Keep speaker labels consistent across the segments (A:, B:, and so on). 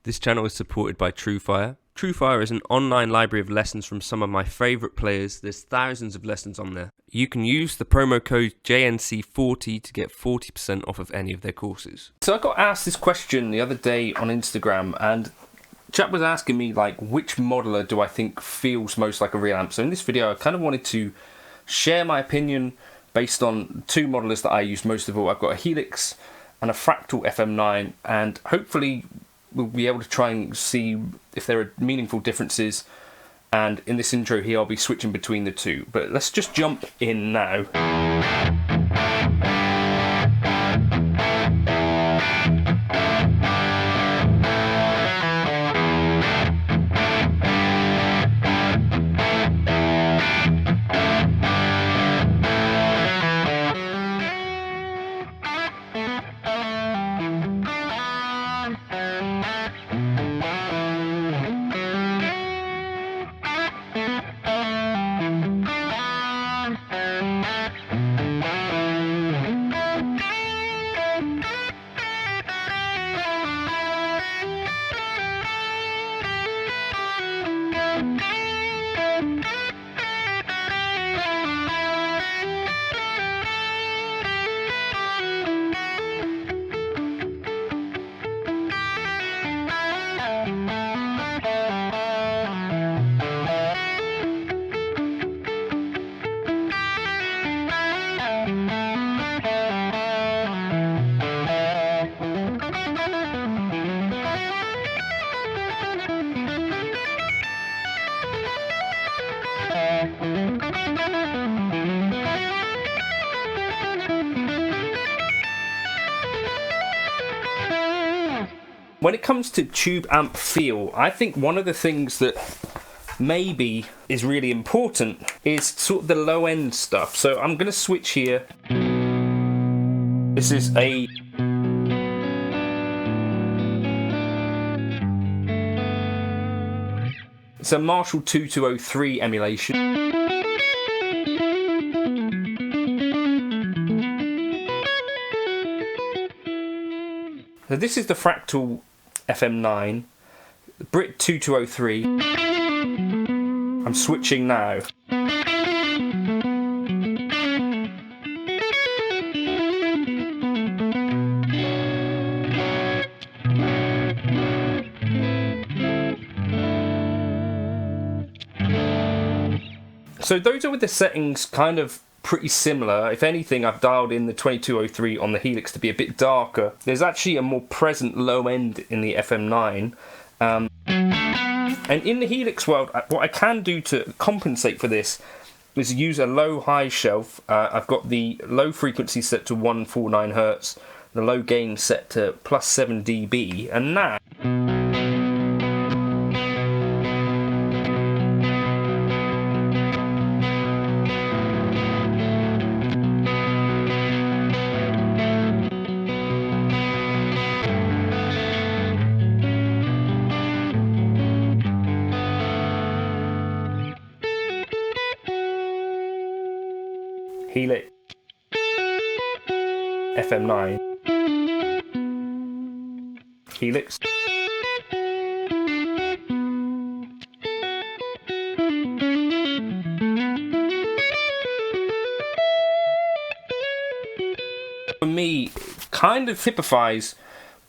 A: This channel is supported by Truefire. Truefire is an online library of lessons from some of my favourite players. There's thousands of lessons on there. You can use the promo code JNC40 to get 40% off of any of their courses. So I got asked this question the other day on Instagram, and chap was asking me like, which modeler do I think feels most like a real amp? So in this video I kind of wanted to share my opinion based on two modelers that I use most of all. I've got a Helix and a Fractal FM9, and hopefully we'll be able to try and see if there are meaningful differences, and in this intro here I'll be switching between the two. But let's just jump in now. When it comes to tube amp feel, I think one of the things that maybe is really important is sort of the low end stuff. So I'm going to switch here. This is a Marshall 2203 emulation. So this is the Fractal FM9, Brit 2203. I'm switching now. So those are with the settings kind of pretty similar. If anything, I've dialed in the 2203 on the Helix to be a bit darker. There's actually a more present low end in the FM9. And in the Helix world, what I can do to compensate for this is use a low-high shelf. I've got the low frequency set to 149 Hz, the low gain set to plus 7 dB, and now Helix FM9 Helix for me kind of typifies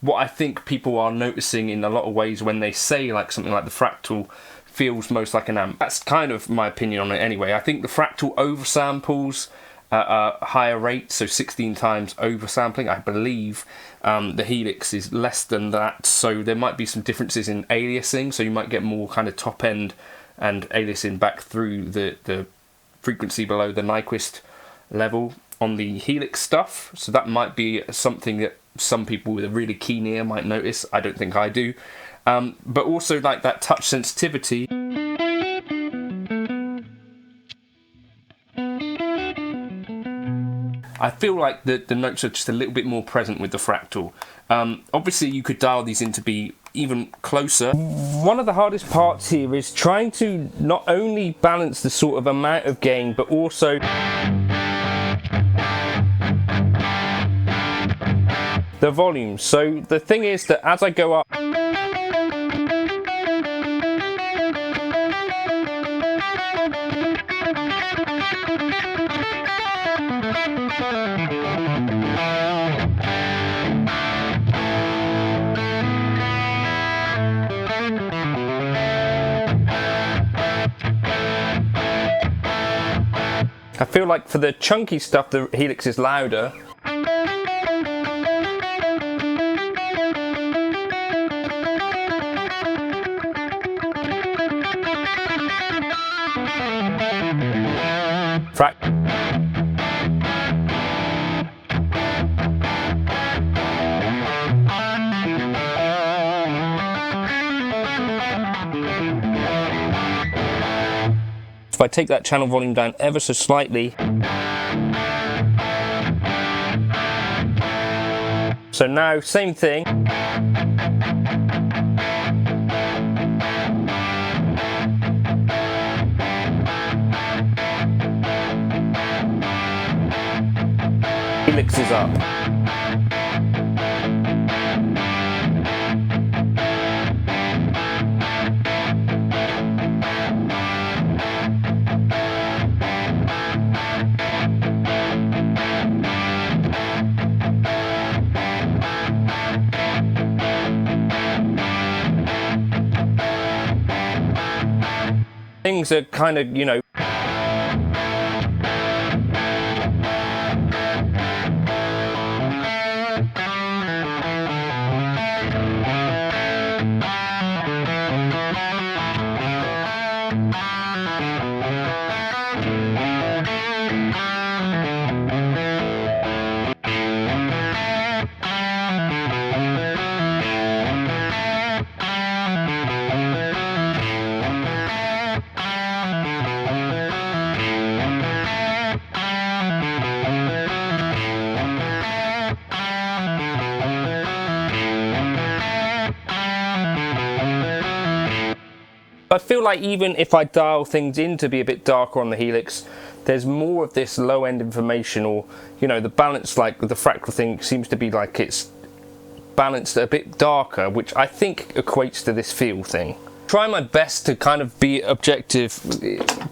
A: what I think people are noticing in a lot of ways when they say like something like the Fractal feels most like an amp. That's kind of my opinion on it anyway. I think the Fractal oversamples a higher rate, so 16 times oversampling. I believe the Helix is less than that, so there might be some differences in aliasing, so you might get more kind of top end and aliasing back through the frequency below the Nyquist level on the Helix stuff. So that might be something that some people with a really keen ear might notice. I don't think I do. But also like that touch sensitivity. I feel like the notes are just a little bit more present with the Fractal. Obviously you could dial these in to be even closer. One of the hardest parts here is trying to not only balance the sort of amount of gain, but also the volume. So the thing is that as I go up, feel like for the chunky stuff, the Helix is louder. If I take that channel volume down ever so slightly, so now same thing. Helix is up. Things are kind of, you know, I feel like even if I dial things in to be a bit darker on the Helix, there's more of this low end information, or, you know, the balance, like the Fractal thing seems to be like it's balanced a bit darker, which I think equates to this feel thing. Try my best to kind of be objective,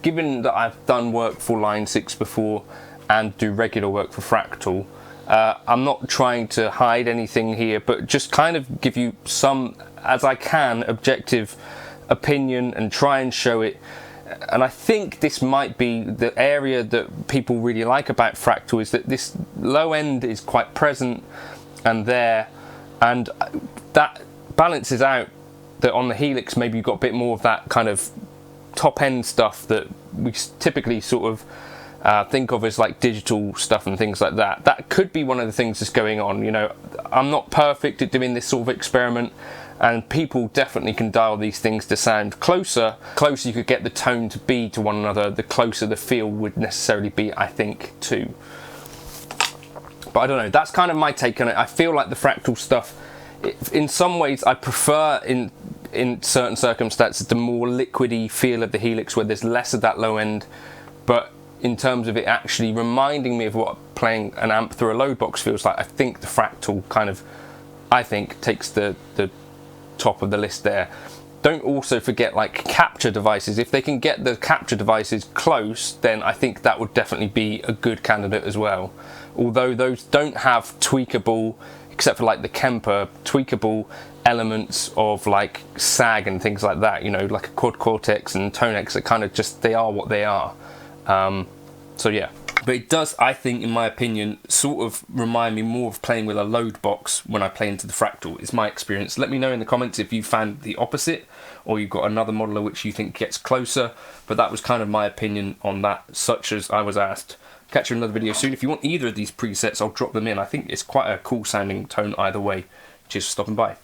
A: given that I've done work for Line 6 before and do regular work for Fractal. I'm not trying to hide anything here, but just kind of give you some, as I can, objective opinion and try and show it. And I think this might be the area that people really like about Fractal, is that this low end is quite present and there, and that balances out that on the Helix maybe you've got a bit more of that kind of top end stuff that we typically sort of think of as like digital stuff and things like that. That could be one of the things that's going on. You know, I'm not perfect at doing this sort of experiment, and people definitely can dial these things to sound closer. Closer you could get the tone to be to one another, the closer the feel would necessarily be, I think, too. But I don't know, that's kind of my take on it. I feel like the Fractal stuff, in some ways I prefer in certain circumstances the more liquidy feel of the Helix, where there's less of that low end, but in terms of it actually reminding me of what playing an amp through a load box feels like, I think the Fractal kind of, I think, takes the top of the list there. Don't also forget like capture devices. If they can get the capture devices close, then I think that would definitely be a good candidate as well. Although those don't have tweakable, except for like the Kemper, tweakable elements of like sag and things like that, you know, like a quad cortex and Tonex, that kind of just, they are what they are. So yeah. But it does, I think, in my opinion, sort of remind me more of playing with a load box when I play into the Fractal. It's my experience. Let me know in the comments if you found the opposite, or you've got another modeler which you think gets closer. But that was kind of my opinion on that, such as I was asked. Catch you in another video soon. If you want either of these presets, I'll drop them in. I think it's quite a cool sounding tone either way. Cheers for stopping by.